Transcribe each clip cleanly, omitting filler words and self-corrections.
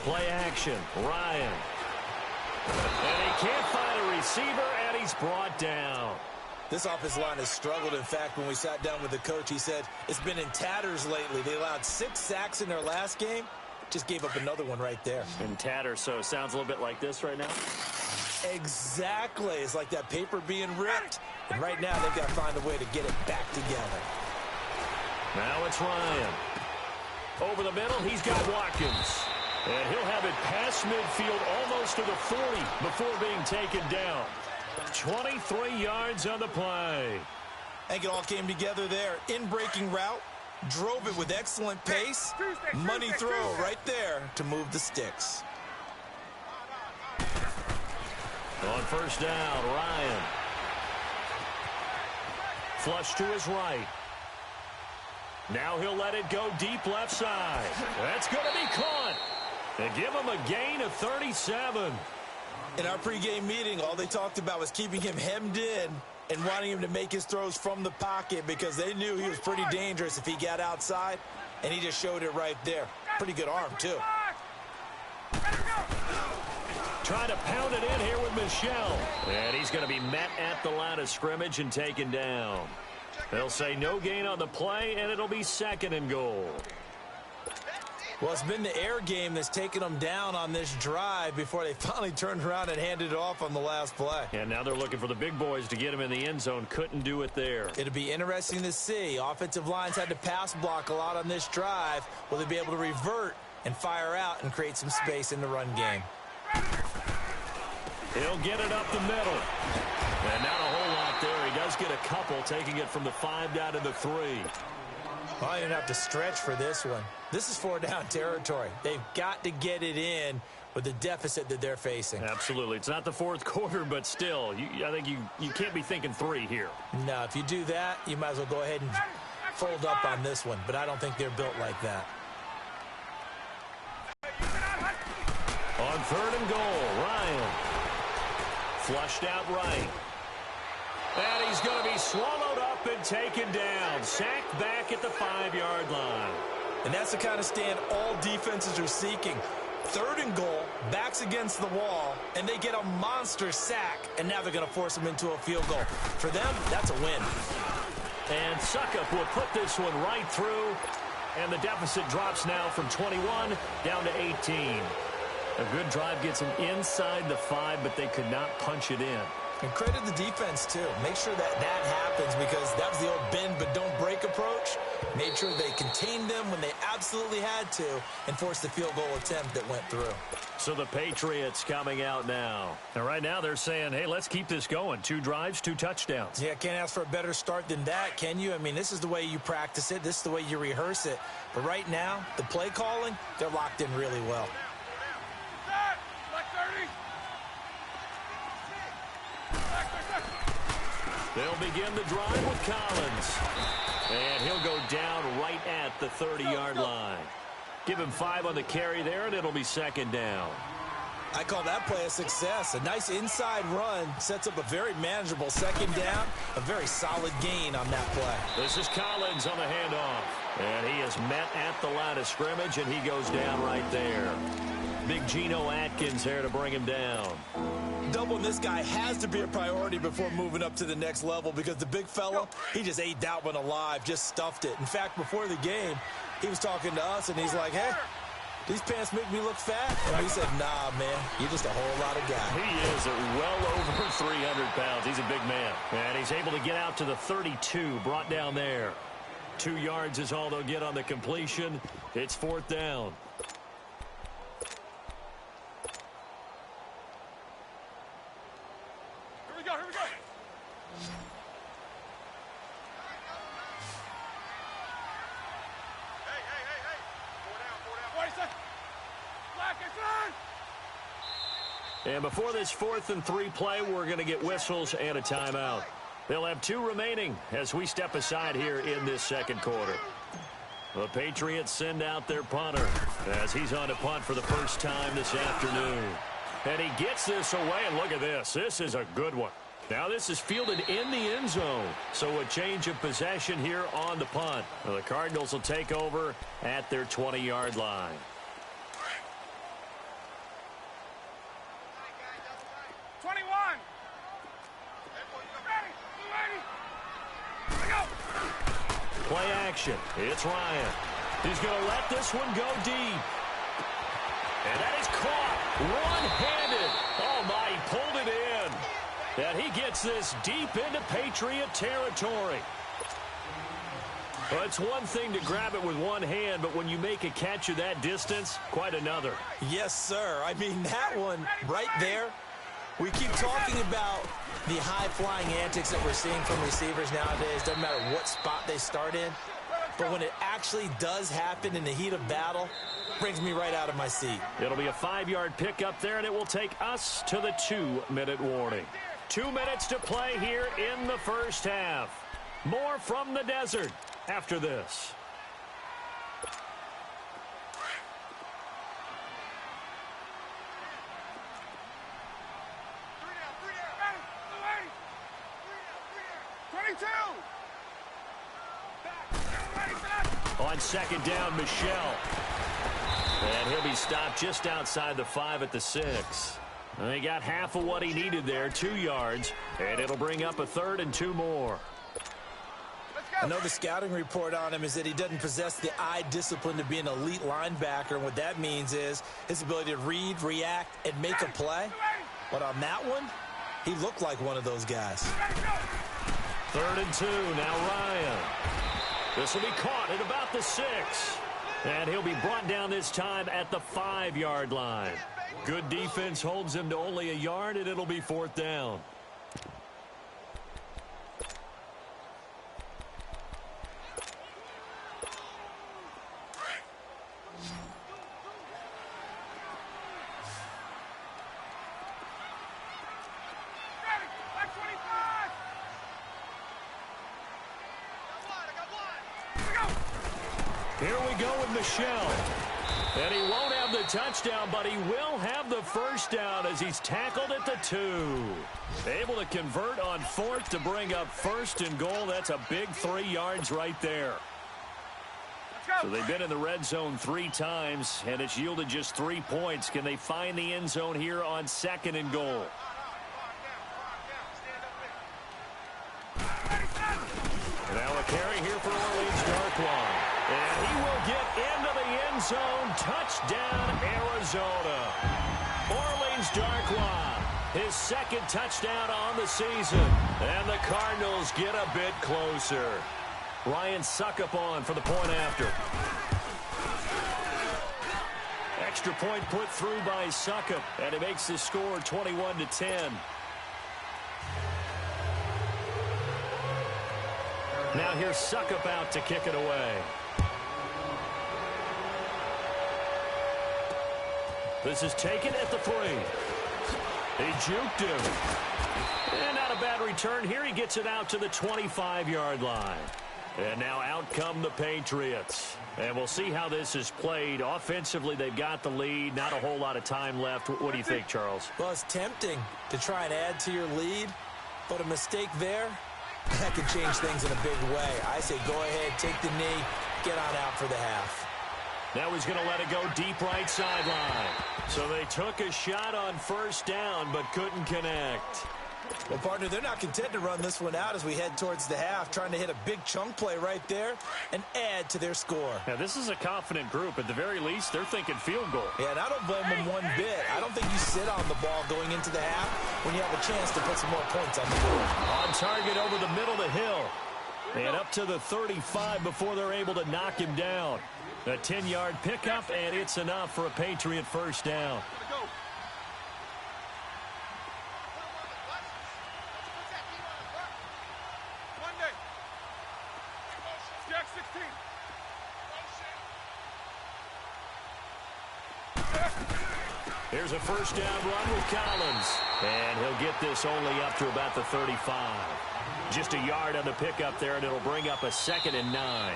Play action. Ryan. And he can't find a receiver, and he's brought down. This offensive line has struggled. In fact, when we sat down with the coach, he said it's been in tatters lately. They allowed 6 sacks in their last game. Just gave up another one right there. In tatters, so it sounds a little bit like this right now. Exactly. It's like that paper being ripped. And right now, they've got to find a way to get it back together. Now it's Ryan. Over the middle, he's got Watkins. And he'll have it past midfield almost to the 40 before being taken down. 23 yards on the play. I think it all came together there. In-breaking route. Drove it with excellent pace. Money throw right there to move the sticks. On first down, Ryan. Flush to his right. Now he'll let it go deep left side. That's going to be caught. And give him a gain of 37. In our pregame meeting, all they talked about was keeping him hemmed in and wanting him to make his throws from the pocket because they knew he was pretty dangerous if he got outside, and he just showed it right there. Pretty good arm, too. Trying to pound it in here with Michel. And he's going to be met at the line of scrimmage and taken down. They'll say no gain on the play, and it'll be 2nd and goal. Well, it's been the air game that's taken them down on this drive before they finally turned around and handed it off on the last play. And now they're looking for the big boys to get him in the end zone. Couldn't do it there. It'll be interesting to see. Offensive lines had to pass block a lot on this drive. Will they be able to revert and fire out and create some space in the run game? He'll get it up the middle. And not a whole lot there. He does get a couple, taking it from the 5 down to the 3. Well, I didn't have to stretch for this one. This is 4-down territory. They've got to get it in with the deficit that they're facing. Absolutely. It's not the 4th quarter, but still, I think you can't be thinking 3 here. No, if you do that, you might as well go ahead and fold up on this one. But I don't think they're built like that. On 3rd and goal, Ryan. Flushed out right. And he's going to be swallowed up and taken down. Sacked back at the 5-yard line. And that's the kind of stand all defenses are seeking. 3rd and goal, backs against the wall, and they get a monster sack. And now they're going to force them into a field goal. For them, that's a win. And Suckup will put this one right through. And the deficit drops now from 21 down to 18. A good drive gets them inside the 5, but they could not punch it in. And credit the defense, too. Make sure that happens because that was the old bend but don't break approach. Made sure they contained them when they absolutely had to and forced the field goal attempt that went through. So the Patriots coming out now. And right now they're saying, hey, let's keep this going. 2 drives, 2 touchdowns. Yeah, can't ask for a better start than that, can you? I mean, this is the way you practice it. This is the way you rehearse it. But right now, the play calling, they're locked in really well. They'll begin the drive with Collins. And he'll go down right at the 30-yard line. Give him 5 on the carry there, and it'll be 2nd down. I call that play a success. A nice inside run sets up a very manageable 2nd down. A very solid gain on that play. This is Collins on the handoff. And he is met at the line of scrimmage, and he goes down right there. Big Geno Atkins there to bring him down. Doubling this guy has to be a priority before moving up to the next level because the big fella, he just ate that one alive, just stuffed it. In fact, before the game, he was talking to us, and he's like, hey, these pants make me look fat. And we said, nah, man, you're just a whole lot of guy. He is well over 300 pounds. He's a big man. And he's able to get out to the 32, brought down there. 2 yards is all they'll get on the completion. It's 4th down. Here we go. Hey. 4 down. 40 seconds. Black is on. And before this 4th and 3 play, we're going to get whistles and a timeout. They'll have 2 remaining as we step aside here in this 2nd quarter. The Patriots send out their punter as he's on to punt for the first time this afternoon. And he gets this away, and look at this. This is a good one. Now this is fielded in the end zone, so a change of possession here on the punt. Well, the Cardinals will take over at their 20-yard line. action. It's Ryan. He's going to let this one go deep. And that is caught one-handed. Oh, my, he pulled it in. And he gets this deep into Patriot territory. Well, it's one thing to grab it with one hand, but when you make a catch of that distance, quite another. Yes, sir. I mean, that one right there, we keep talking about the high-flying antics that we're seeing from receivers nowadays. Doesn't matter what spot they start in. But when it actually does happen in the heat of battle, brings me right out of my seat. It'll be a 5-yard pickup there, and it will take us to the 2-minute warning. 2 minutes to play here in the first half. More from the desert after this. On second down, Michelle. And he'll be stopped just outside the 5 at the 6. And he got half of what he needed there, 2 yards. And it'll bring up a 3rd and 2 more. I know the scouting report on him is that he doesn't possess the eye discipline to be an elite linebacker. And what that means is his ability to read, react, and make a play. But on that one, he looked like one of those guys. 3rd and 2, now Ryan. This will be caught at about the 6. And he'll be brought down this time at the 5-yard line. Good defense holds him to only a yard, and it'll be 4th down. Here we go with Michelle. And he won't have the touchdown, but he will have the first down as he's tackled at the 2. Able to convert on 4th to bring up 1st and goal. That's a big 3 yards right there. So they've been in the red zone 3 times, and it's yielded just 3 points. Can they find the end zone here on 2nd and goal? Now a carry here for Orleans Darkwan. And he will get into the end zone. Touchdown, Arizona. Orleans Darkwan, his 2nd touchdown on the season. And the Cardinals get a bit closer. Ryan Suckup on for the point after. Extra point put through by Suckup, and it makes the score 21-10. Now here's Suckup out to kick it away. This is taken at the 3. He juked him. And not a bad return here. He gets it out to the 25-yard line. And now out come the Patriots. And we'll see how this is played. Offensively, they've got the lead. Not a whole lot of time left. What do you think, Charles? Well, it's tempting to try and add to your lead, but a mistake there, that can change things in a big way. I say go ahead, take the knee, get on out for the half. Now he's going to let it go deep right sideline. So they took a shot on 1st down, but couldn't connect. Well, partner, they're not content to run this one out as we head towards the half, trying to hit a big chunk play right there and add to their score. Now, this is a confident group. At the very least, they're thinking field goal. Yeah, and I don't blame them one bit. I don't think you sit on the ball going into the half when you have a chance to put some more points on the board. On target over the middle to Hill. And up to the 35 before they're able to knock him down. A 10-yard pickup, and it's enough for a Patriot first down. Here's a first down run with Collins. And he'll get this only up to about the 35. Just a yard on the pickup there, and it'll bring up a 2nd and 9.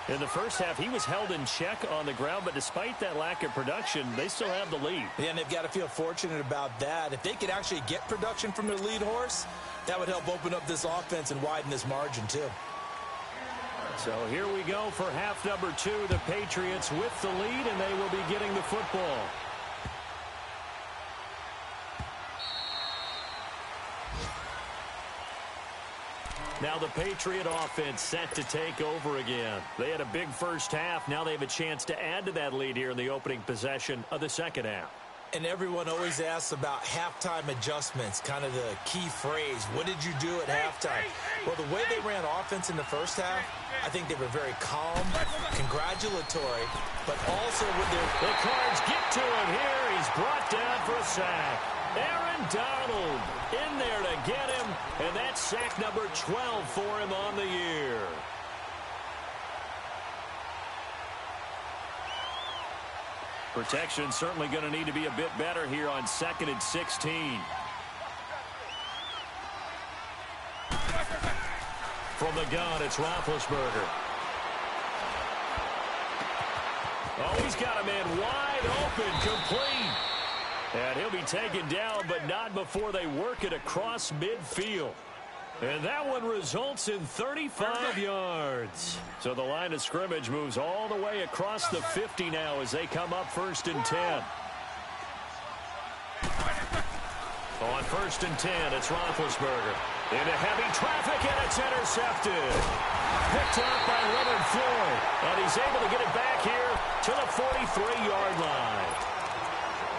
In the first half, he was held in check on the ground, but despite that lack of production, they still have the lead. Yeah, and they've got to feel fortunate about that. If they could actually get production from their lead horse, that would help open up this offense and widen this margin, too. So here we go for half number 2. The Patriots with the lead, and they will be getting the football. Now the Patriot offense set to take over again. They had a big first half. Now they have a chance to add to that lead here in the opening possession of the second half. And everyone always asks about halftime adjustments, kind of the key phrase. What did you do at halftime? Well, the way they ran offense in the first half, I think they were very calm, congratulatory, but also with their... The Cards get to him here. He's brought down for a sack. Aaron Donald in there to get him, and that's sack number 12 for him on the year. Protection certainly going to need to be a bit better here on 2nd and 16. From the gun, it's Roethlisberger. Oh, he's got a man wide open, complete. And he'll be taken down, but not before they work it across midfield. And that one results in 35 yards. So the line of scrimmage moves all the way across the 50 now as they come up 1st and 10. On 1st and 10, it's Roethlisberger. Into heavy traffic, and it's intercepted. Picked up by Leonard Floyd. And he's able to get it back here to the 43-yard line.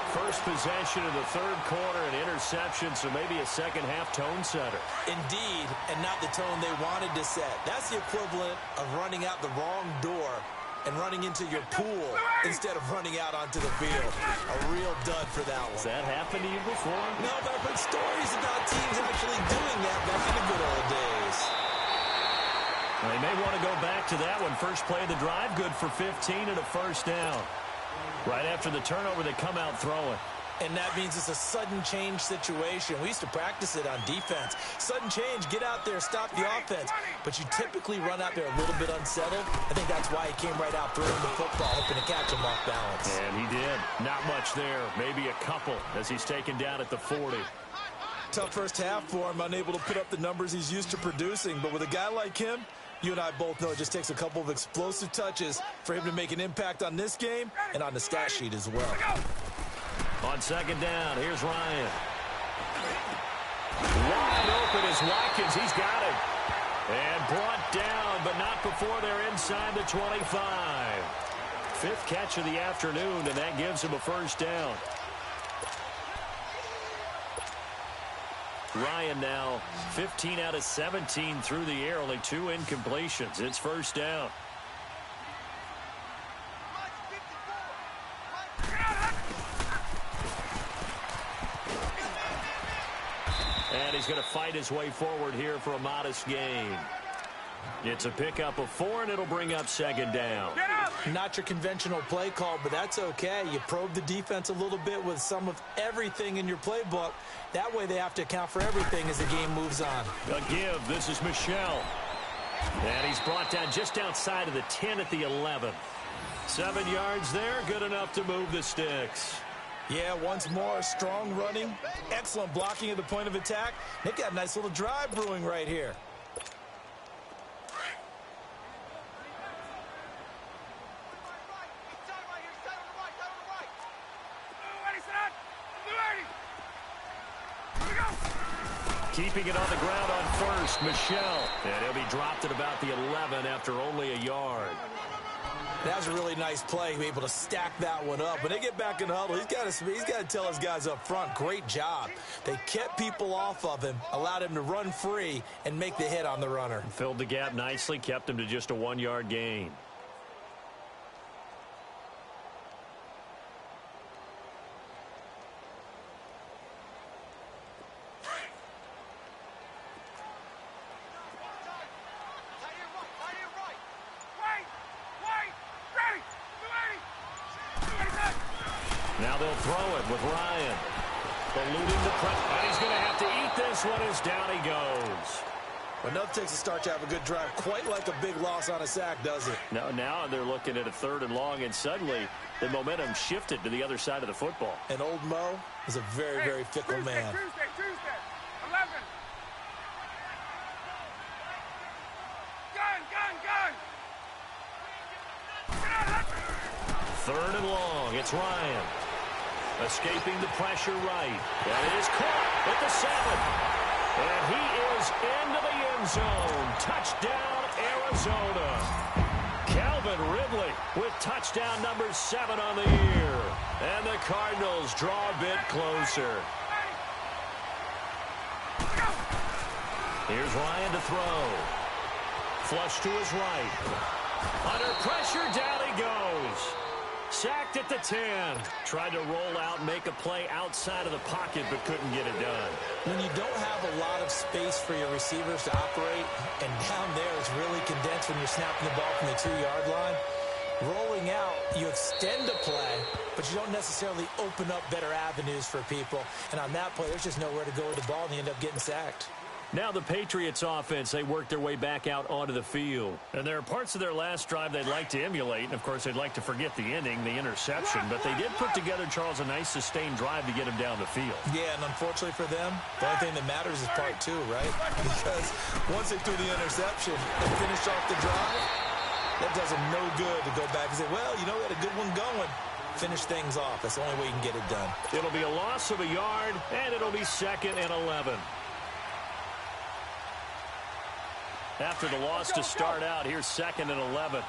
First possession of the third quarter, an interception, so maybe a second-half tone setter. Indeed, and not the tone they wanted to set. That's the equivalent of running out the wrong door and running into your pool instead of running out onto the field. A real dud for that one. Has that happened to you before? No, but I've heard stories about teams actually doing that back in the good old days. Well, they may want to go back to that one. First play of the drive, good for 15 and a first down. Right after the turnover, they come out throwing. And that means it's a sudden change situation. We used to practice it on defense. Sudden change, get out there, stop the offense. But you typically run out there a little bit unsettled. I think that's why he came right out throwing the football, hoping to catch him off balance. And he did. Not much there. Maybe a couple as he's taken down at the 40. Tough first half for him, unable to put up the numbers he's used to producing. But with a guy like him, you and I both know it just takes a couple of explosive touches for him to make an impact on this game and on the stat sheet as well. On second down, here's Ryan. Wide open is Watkins. He's got it. And brought down, but not before they're inside the 25. 5th catch of the afternoon, and that gives him a first down. Ryan now 15 out of 17 through the air, only 2 incompletions. It's first down. And he's going to fight his way forward here for a modest gain. It's a pickup of 4, and it'll bring up second down. Not your conventional play call, but that's okay. You probe the defense a little bit with some of everything in your playbook. That way they have to account for everything as the game moves on. A give. This is Michel. And he's brought down just outside of the 10 at the 11. 7 yards there, good enough to move the sticks. Yeah, once more, strong running, excellent blocking at the point of attack. They got a nice little drive brewing right here. Keeping it on the ground on first, Michel. And he'll be dropped at about the 11 after only a yard. That was a really nice play, be able to stack that one up. When they get back in the huddle, he's got to tell his guys up front, great job. They kept people off of him, allowed him to run free and make the hit on the runner. Filled the gap nicely, kept him to just a 1-yard gain. Now they'll throw it with Ryan. Eluding the press. And he's going to have to eat this one as down he goes. Enough takes a start to have a good drive. Quite like a big loss on a sack, does it? No, now they're looking at a 3rd and long, and suddenly the momentum shifted to the other side of the football. And old Mo is a very, very fickle man. Tuesday. 11. Gun. 3rd and long. It's Ryan. Escaping the pressure right. That is caught at the 7. And he is into the end zone. Touchdown, Arizona. Calvin Ridley with touchdown number 7 on the year. And the Cardinals draw a bit closer. Here's Ryan to throw. Flush to his right. Under pressure, down he goes. Sacked at the 10. Tried to roll out, make a play outside of the pocket, but couldn't get it done. When you don't have a lot of space for your receivers to operate, and down there it's really condensed when you're snapping the ball from the 2-yard line, rolling out, you extend the play, but you don't necessarily open up better avenues for people. And on that play, there's just nowhere to go with the ball, and you end up getting sacked. Now the Patriots offense, they work their way back out onto the field. And there are parts of their last drive they'd like to emulate. And, of course, they'd like to forget the ending, the interception. But they did put together, Charles, a nice sustained drive to get him down the field. Yeah, and unfortunately for them, the only thing that matters is part 2, right? Because once they threw the interception and finished off the drive, that does them no good to go back and say, well, you know, we had a good one going. Finish things off. That's the only way you can get it done. It'll be a loss of a yard, and it'll be 2nd and 11. After the loss to start out, here's 2nd and 11.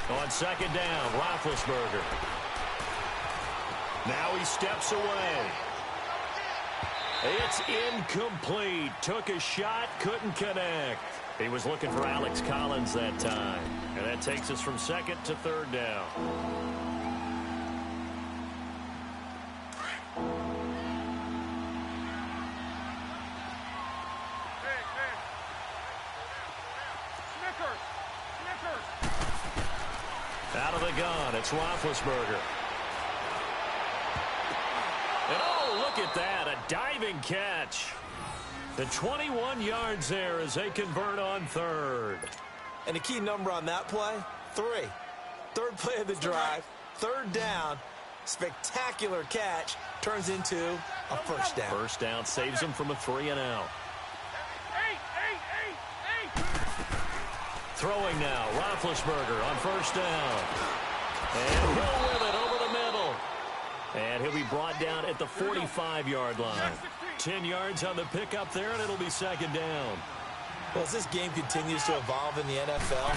On 2nd down, Roethlisberger. Now he steps away. It's incomplete. Took a shot, couldn't connect. He was looking for Alex Collins that time. And that takes us from 2nd to 3rd down. Out of the gun, it's Roethlisberger. And oh, look at that, a diving catch. The 21 yards there as they convert on 3rd. And the key number on that play, 3. 3rd play of the drive, 3rd down, spectacular catch, turns into a 1st down. 1st down saves him from a 3-and-out. Throwing now, Roethlisberger on 1st down. And he'll with it over the middle. And he'll be brought down at the 45-yard line. 10 yards on the pickup there, and it'll be 2nd down. Well, as this game continues to evolve in the NFL,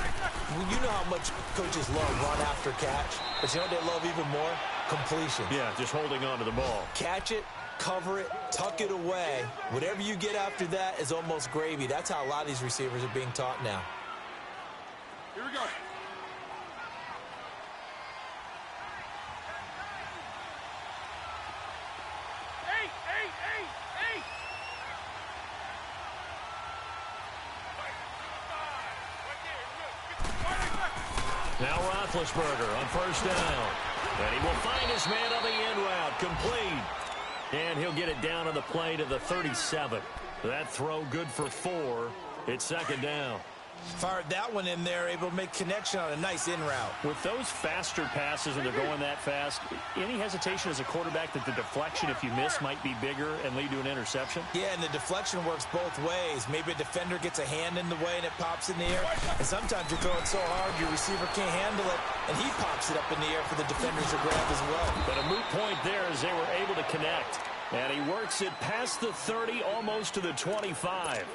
you know how much coaches love run after catch, but you know what they love even more? Completion. Yeah, just holding on to the ball. Catch it, cover it, tuck it away. Whatever you get after that is almost gravy. That's how a lot of these receivers are being taught now. Here we go. Now Roethlisberger on 1st down. And he will find his man on the end route. Complete. And he'll get it down on the play to the 37. That throw good for 4. It's 2nd down. Fired that one in there, able to make connection on a nice in route. With those faster passes when they're going that fast, any hesitation as a quarterback that the deflection, if you miss, might be bigger and lead to an interception? Yeah, and the deflection works both ways. Maybe a defender gets a hand in the way and it pops in the air. And sometimes you throw it so hard your receiver can't handle it, and he pops it up in the air for the defenders to grab as well. But a moot point there as they were able to connect. And he works it past the 30, almost to the 25.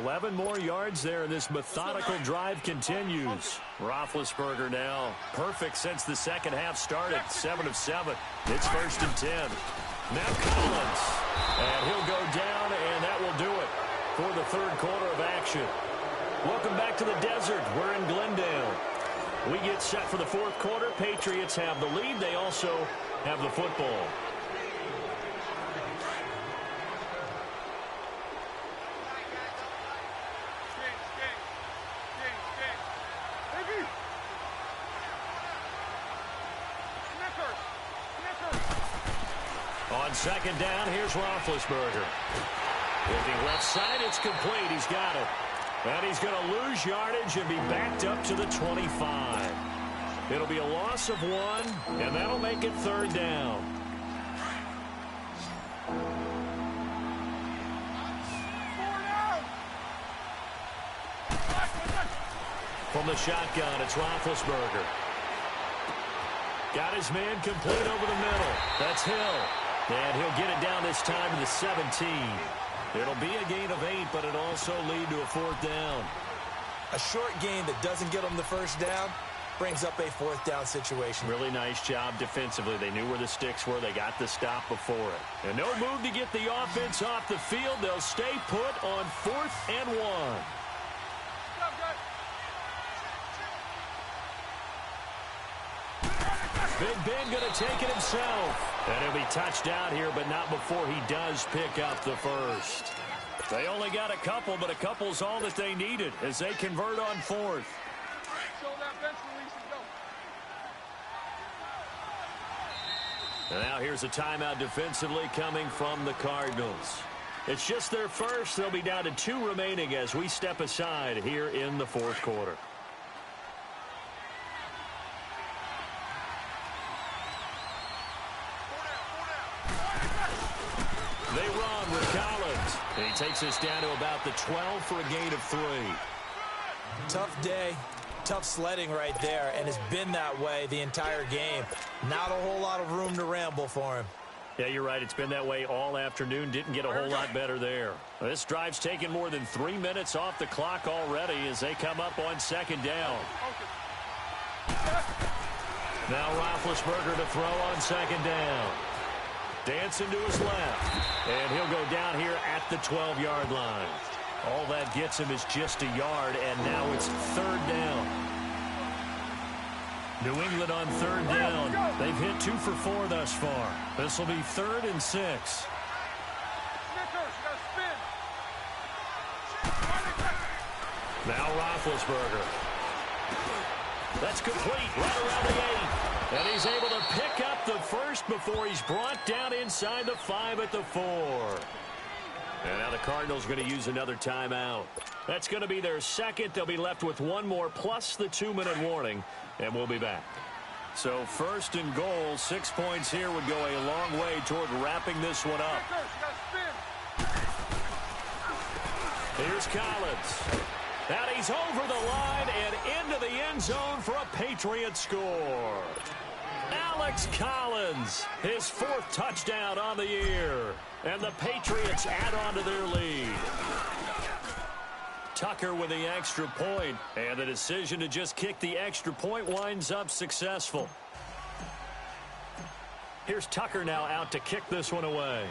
11 more yards there, and this methodical drive continues. Roethlisberger now perfect since the second half started. 7 of 7. It's 1st and 10. Now Collins. And he'll go down, and that will do it for the 3rd quarter of action. Welcome back to the desert. We're in Glendale. We get set for the 4th quarter. Patriots have the lead. They also have the football. On 2nd down, here's Roethlisberger. Looking left side, it's complete. He's got it. And he's going to lose yardage and be backed up to the 25. It'll be a loss of 1, and that'll make it 3rd down. From the shotgun, it's Roethlisberger. Got his man complete over the middle. That's Hill. And he'll get it down this time to the 17. It'll be a gain of 8, but it also lead to a 4th down. A short gain that doesn't get them the first down brings up a 4th down situation. Really nice job defensively. They knew where the sticks were. They got the stop before it. And no move to get the offense off the field. They'll stay put on 4th and 1. Big Ben going to take it himself. And he'll be touched out here, but not before he does pick up the first. They only got a couple, but a couple's all that they needed as they convert on 4th. And now here's a timeout defensively coming from the Cardinals. It's just their first. They'll be down to 2 remaining as we step aside here in the 4th quarter. They run with Collins. And he takes us down to about the 12 for a gain of 3. Tough day. Tough sledding right there, and it's been that way the entire game. Not a whole lot of room to ramble for him. Yeah, you're right. It's been that way all afternoon. Didn't get a whole lot better there. This drive's taken more than 3 minutes off the clock already as they come up on 2nd down. Now Roethlisberger to throw on 2nd down. Dancing to his left. And he'll go down here at the 12-yard line. All that gets him is just a yard, and now it's 3rd down. New England on 3rd down. They've hit 2 for 4 thus far. This will be 3rd and 6. Now Roethlisberger. That's complete right around the 8. And he's able to pick up the first before he's brought down inside the 5 at the 4. And now the Cardinals are going to use another timeout. That's going to be their second. They'll be left with 1 more plus the 2-minute warning, and we'll be back. So 1st and goal, 6 points here would go a long way toward wrapping this one up. Here's Collins. And he's over the line and into the end zone for a Patriots score. Alex Collins, his 4th touchdown on the year. And the Patriots add on to their lead. Tucker with the extra point, and the decision to just kick the extra point winds up successful. Here's Tucker now out to kick this one away.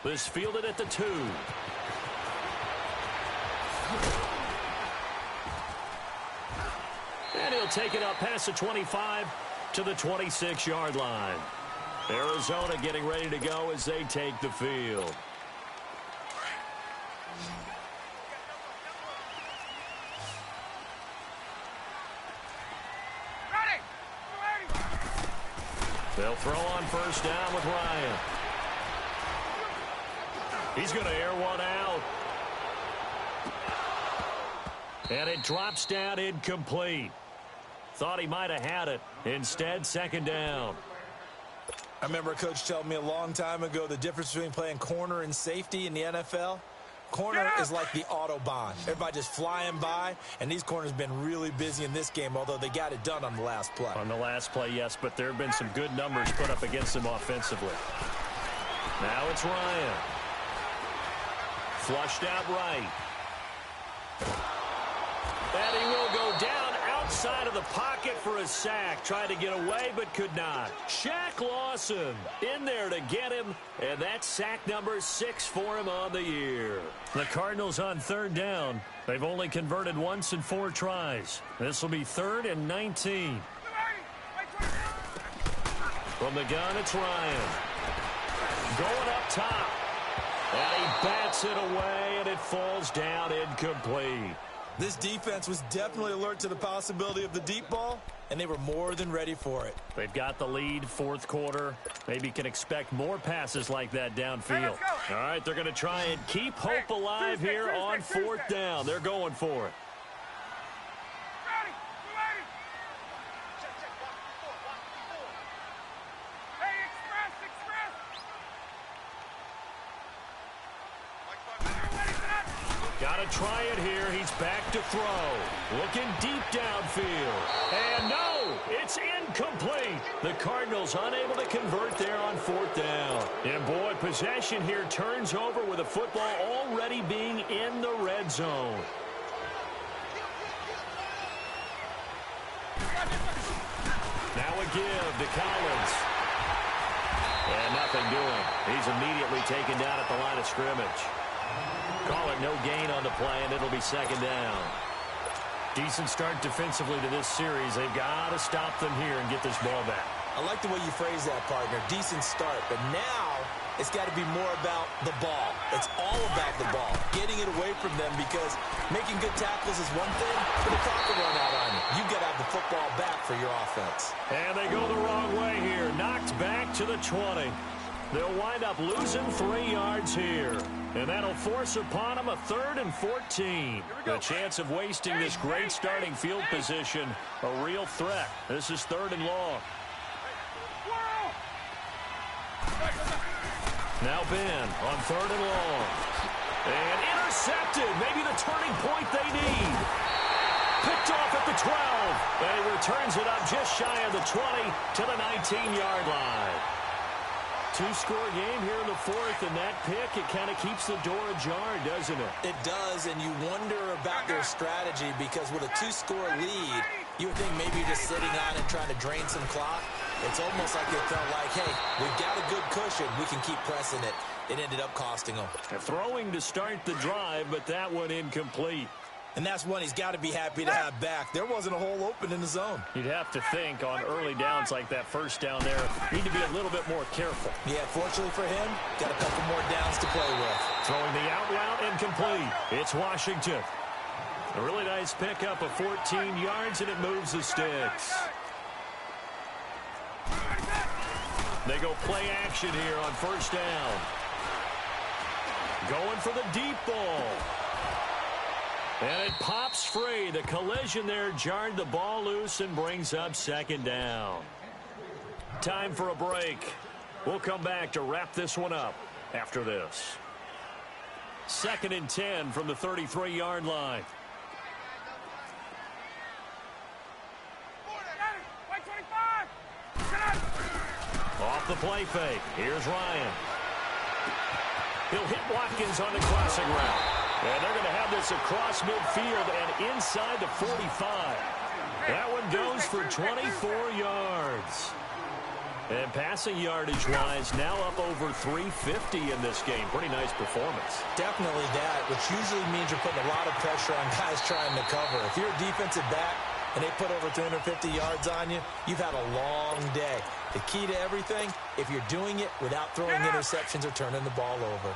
This fielded at the 2. And he'll take it up past the 25 to the 26-yard line. Arizona getting ready to go as they take the field. They'll throw on 1st down with Ryan. He's going to air one out. And it drops down incomplete. Thought he might have had it. Instead, 2nd down. I remember a coach telling me a long time ago the difference between playing corner and safety in the NFL. Corner is like the Autobahn. Everybody just flying by, and these corners have been really busy in this game, although they got it done on the last play. On the last play, yes, but there have been some good numbers put up against them offensively. Now it's Ryan. Flushed out right. And he will go down outside of the pocket for a sack. Tried to get away, but could not. Shaq Lawson in there to get him, and that's sack number 6 for him on the year. The Cardinals on 3rd down. They've only converted once in 4 tries. This will be 3rd and 19. From the gun, it's Ryan. Going up top. And he bats it away, and it falls down incomplete. This defense was definitely alert to the possibility of the deep ball, and they were more than ready for it. They've got the lead, 4th quarter. Maybe can expect more passes like that downfield. All right, they're going to try and keep hope alive here on 4th down. They're going for it. Gotta try it here. He's back to throw. Looking deep downfield. And no, it's incomplete. The Cardinals unable to convert there on 4th down. And boy, possession here turns over with the football already being in the red zone. Now a give to Collins. And nothing doing. He's immediately taken down at the line of scrimmage. Call it no gain on the play, and it'll be 2nd down. Decent start defensively to this series. They've got to stop them here and get this ball back. I like the way you phrase that, partner. Decent start, but now it's got to be more about the ball. It's all about the ball, getting it away from them, because making good tackles is one thing, but the clock will run out on you. You've got to have the football back for your offense. And they go the wrong way here. Knocked back to the 20. They'll wind up losing 3 yards here. And that'll force upon them a 3rd and 14. The chance of wasting this great starting field position, a real threat. This is 3rd and long. Now Ben on 3rd and long. And intercepted. Maybe the turning point they need. Picked off at the 12. And he returns it up just shy of the 20 to the 19-yard line. 2-score game here in the 4th, and that pick, it kind of keeps the door ajar, doesn't it? It does, and you wonder about their strategy, because with a 2-score lead, you would think maybe just sitting on it trying to drain some clock. It's almost like they felt like, hey, we've got a good cushion. We can keep pressing it. It ended up costing them. Throwing to start the drive, but that one incomplete. And that's one he's got to be happy to have back. There wasn't a hole open in the zone. You'd have to think on early downs like that first down there, need to be a little bit more careful. Yeah, fortunately for him, got a couple more downs to play with. Throwing the out route incomplete. It's Washington. A really nice pickup of 14 yards, and it moves the sticks. They go play action here on 1st down. Going for the deep ball. And it pops free. The collision there jarred the ball loose and brings up 2nd down. Time for a break. We'll come back to wrap this one up after this. 2nd and 10 from the 33-yard line. Off the play fake. Here's Ryan. He'll hit Watkins on the crossing route. And they're going to have this across midfield and inside the 45. That one goes for 24 yards. And passing yardage-wise, now up over 350 in this game. Pretty nice performance. Definitely that, which usually means you're putting a lot of pressure on guys trying to cover. If you're a defensive back and they put over 350 yards on you, you've had a long day. The key to everything, if you're doing it without throwing interceptions or turning the ball over.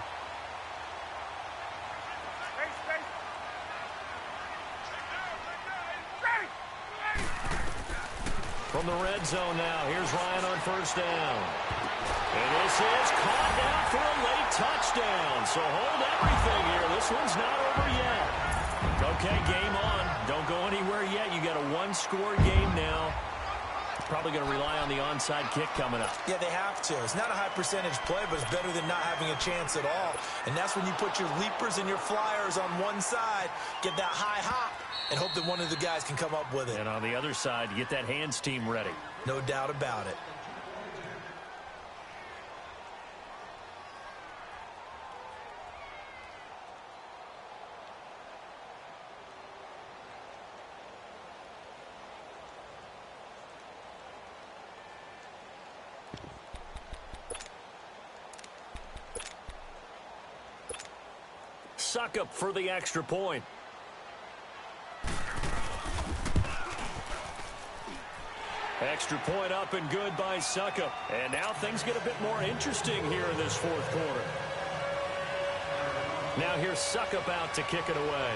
From the red zone now, here's Ryan on 1st down. And this is caught down for a late touchdown. So hold everything here. This one's not over yet. Okay, game on. Don't go anywhere yet. You got a 1-score game now. Probably going to rely on the onside kick coming up. Yeah, they have to. It's not a high percentage play, but it's better than not having a chance at all. And that's when you put your leapers and your flyers on one side, get that high hop, and hope that one of the guys can come up with it. And on the other side, you get that hands team ready. No doubt about it. Suckup for the extra point. Extra point up and good by Suckup. And now things get a bit more interesting here in this 4th quarter. Now here's Suckup out to kick it away.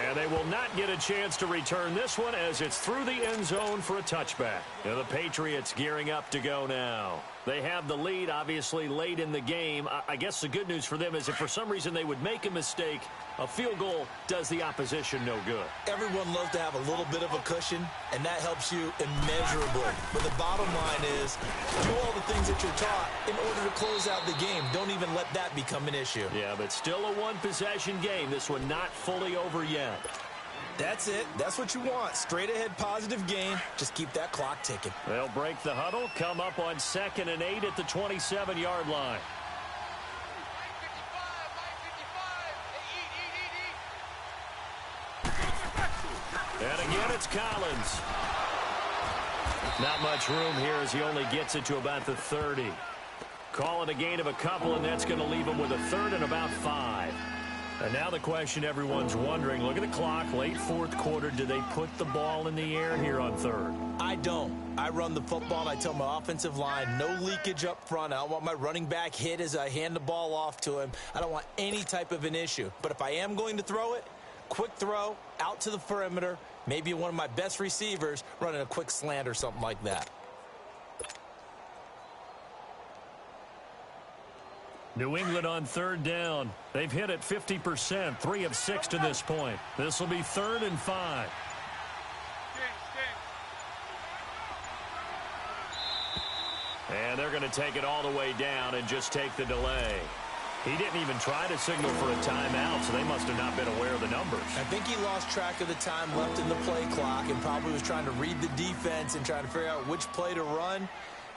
And they will not get a chance to return this one as it's through the end zone for a touchback. Now the Patriots gearing up to go now. They have the lead, obviously, late in the game. I guess the good news for them is if for some reason they would make a mistake, a field goal does the opposition no good. Everyone loves to have a little bit of a cushion, and that helps you immeasurably. But the bottom line is, do all the things that you're taught in order to close out the game. Don't even let that become an issue. Yeah, but still a one-possession game. This one not fully over yet. That's it. That's what you want. Straight ahead positive game. Just keep that clock ticking. They'll break the huddle, come up on 2nd and 8 at the 27-yard line. And again, it's Collins. Not much room here as he only gets it to about the 30. Call it a gain of a couple, and that's going to leave him with a 3rd and about 5. And now the question everyone's wondering, look at the clock, late 4th quarter, do they put the ball in the air here on 3rd? I don't. I run the football, and I tell my offensive line, no leakage up front. I don't want my running back hit as I hand the ball off to him. I don't want any type of an issue. But if I am going to throw it, quick throw, out to the perimeter, maybe one of my best receivers running a quick slant or something like that. New England on 3rd down. They've hit it 50%, 3 of 6 to this point. This will be 3rd and 5. And they're going to take it all the way down and just take the delay. He didn't even try to signal for a timeout, so they must have not been aware of the numbers. I think he lost track of the time left in the play clock and probably was trying to read the defense and trying to figure out which play to run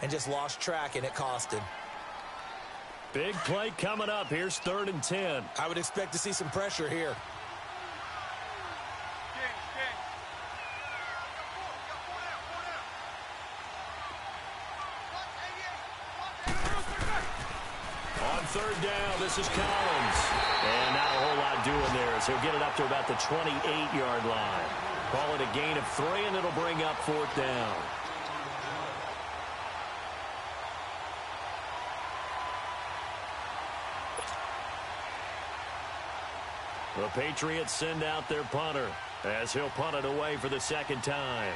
and just lost track, and it cost him. Big play coming up. Here's 3rd and 10. I would expect to see some pressure here. On 3rd down, this is Collins. And not a whole lot doing there as he'll get it up to about the 28-yard line. Call it a gain of 3, and it'll bring up 4th down. The Patriots send out their punter as he'll punt it away for the 2nd time.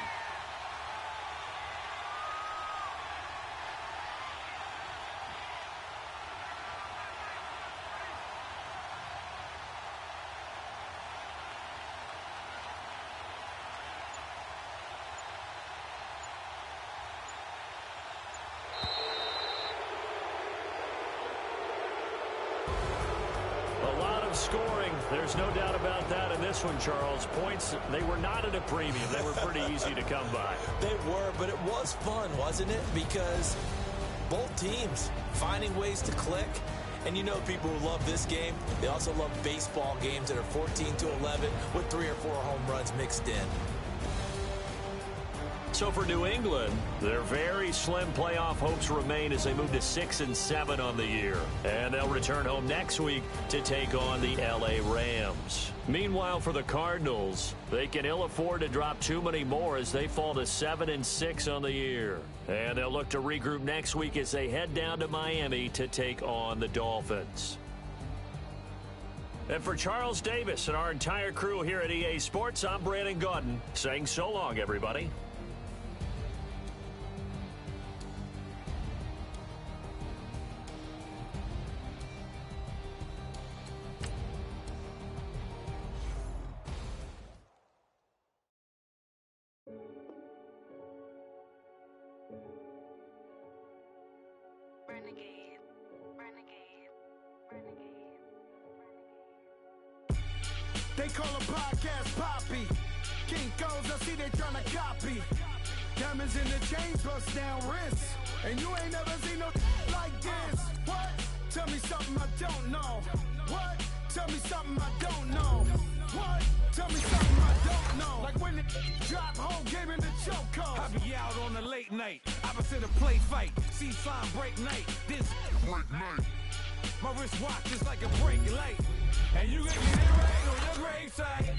Scoring. There's no doubt about that in this one, Charles. Points, they were not at a premium. They were pretty easy to come by. They were, but it was fun, wasn't it? Because both teams finding ways to click. And you know people who love this game, they also love baseball games that are 14-11 with 3 or 4 home runs mixed in. So for New England, their very slim playoff hopes remain as they move to 6 and 7 on the year. And they'll return home next week to take on the LA Rams. Meanwhile, for the Cardinals, they can ill afford to drop too many more as they fall to 7 and 6 on the year. And they'll look to regroup next week as they head down to Miami to take on the Dolphins. And for Charles Davis and our entire crew here at EA Sports, I'm Brandon Gaudin saying so long, everybody. They call a podcast Poppy. Kinkos, I see they tryna copy. Diamonds in the chains, bust down wrists. And you ain't never seen no like this. What? Tell me something I don't know. What? Tell me something I don't know. What? Tell me something I don't know. Like when it drop, whole game in the chokehold. I be out on a late night, opposite a play fight. See sign break night, this break night. My wristwatch is like a break light. And you can get it right on your gravesite.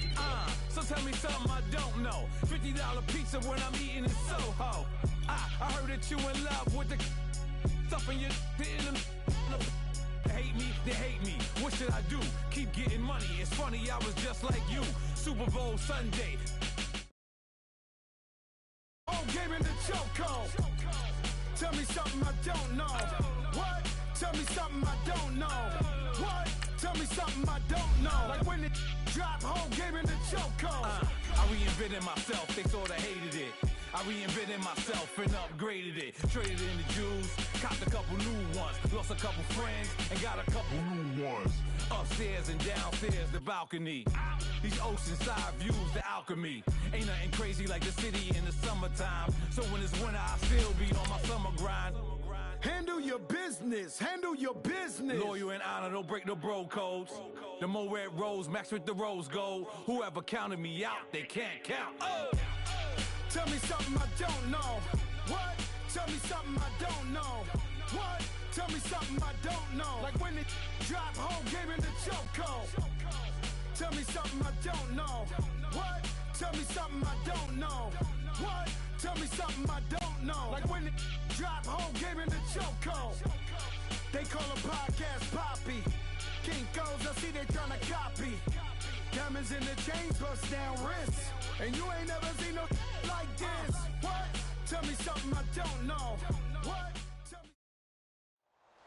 So tell me something I don't know. $50 pizza when I'm eating in Soho. I heard that you in love with the stuff in your in them. Hate me, they hate me. What should I do? Keep getting money. It's funny, I was just like you. Super Bowl Sunday. Whole game in the chokehold. Tell me something I don't know. What? Tell me something I don't know. What? Tell me something I don't know. Like when it drop, whole game in the chokehold. I reinvented myself, they sorta hated it. I reinvented myself and upgraded it. Traded in the Jews, copped a couple new ones. Lost a couple friends and got a couple new ones. Upstairs and downstairs, the balcony. These oceanside views, the alchemy. Ain't nothing crazy like the city in the summertime. So when it's winter, I still be on my summer grind. Handle your business. Handle your business. Loyal and honor, don't break the bro codes. The more red rose, max with the rose gold. Whoever counted me out, they can't count. Oh! Tell me something I don't know. What? Tell me something I don't know. What? Tell me something I don't know. Like when it drop, whole game in the chokehold. Tell me something I don't know. What? Tell me something I don't know. What? Tell me something I don't know. Like when it drop, whole game in the chokehold. They call a podcast Poppy. Kinkos, I see they tryna copy. Diamonds in the chains, bust down wrists. And you ain't never seen no like this. What? Tell me something I don't know. What?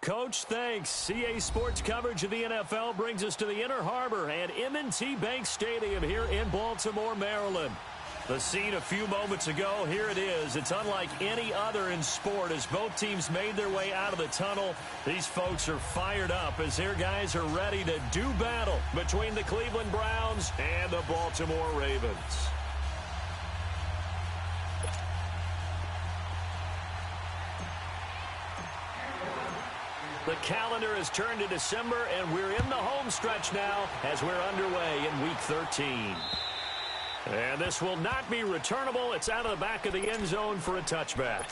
Coach, thanks. CA Sports coverage of the NFL brings us to the Inner Harbor and M&T Bank Stadium here in Baltimore, Maryland. The scene a few moments ago, here it is. It's unlike any other in sport as both teams made their way out of the tunnel. These folks are fired up as their guys are ready to do battle between the Cleveland Browns and the Baltimore Ravens. The calendar has turned to December, and we're in the home stretch now as we're underway in Week 13. And this will not be returnable. It's out of the back of the end zone for a touchback.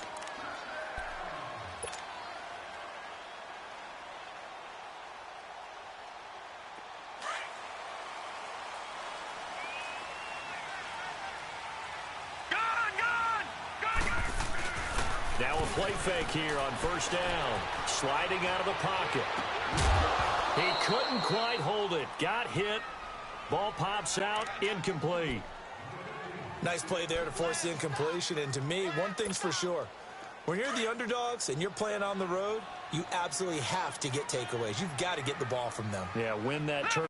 Now a play fake here on first down. Sliding out of the pocket. He couldn't quite hold it. Got hit. Ball pops out. Incomplete. Nice play there to force the incompletion. And to me, one thing's for sure. When you're the underdogs and you're playing on the road, you absolutely have to get takeaways. You've got to get the ball from them. Yeah, win that turn.